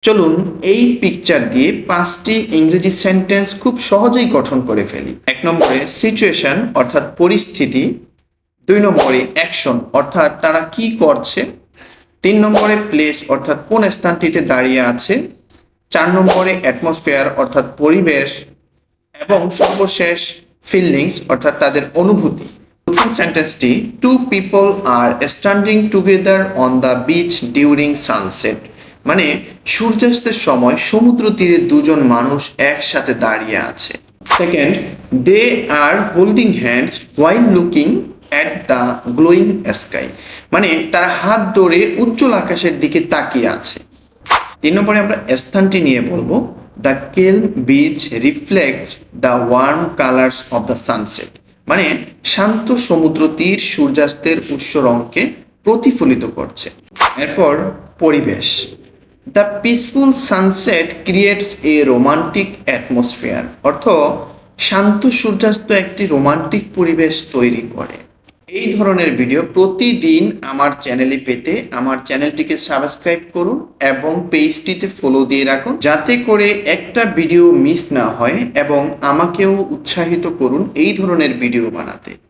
চলুন এই পিকচার দিয়ে 5টি ইংরেজি সেন্টেন্স খুব সহজেই গঠন করে ফেলি। 1 নম্বরে সিচুয়েশন অর্থাৎ পরিস্থিতি, 2 নম্বরে অ্যাকশন অর্থাৎ তারা কি করছে, 3 নম্বরে প্লেস অর্থাৎ কোন স্থানটিতে দাঁড়িয়ে আছে, 4 নম্বরে অ্যাটমসফিয়ার অর্থাৎ পরিবেশ এবং সর্বশেষ ফিলিংস অর্থাৎ তাদের অনুভূতি। প্রথম সেন্টেন্সটি, 2 people are standing together on the beach during sunset, মানে সূর্যাস্তের সময় সমুদ্র তীরে দুজন মানুষ একসাথে দাঁড়িয়ে আছে। Second, they are holding hands while looking at the glowing sky, মানে তারা হাত ধরে উজ্জ্বল আকাশের দিকে তাকিয়ে আছে। 3 নম্বরে আমরা স্থানটি নিয়ে বলবো, the calm beach reflects the warm colours of the sunset, মানে শান্ত সমুদ্র তীর সূর্যাস্তের উৎস রঙকে প্রতিফলিত করছে। এরপর পরিবেশ, the peaceful sunset creates a romantic atmosphere, অর্থ শান্ত সূর্যাস্ত একটি রোমান্টিক পরিবেশ তৈরি করে। এই ধরনের ভিডিও প্রতিদিন আমার চ্যানেলে পেতে আমার চ্যানেলটিকে সাবস্ক্রাইব করুন এবং পেজটিতে ফলো দিয়ে রাখুন, যাতে করে একটা ভিডিও মিস না হয়, এবং আমাকেও উৎসাহিত করুন এই ধরনের ভিডিও বানাতে।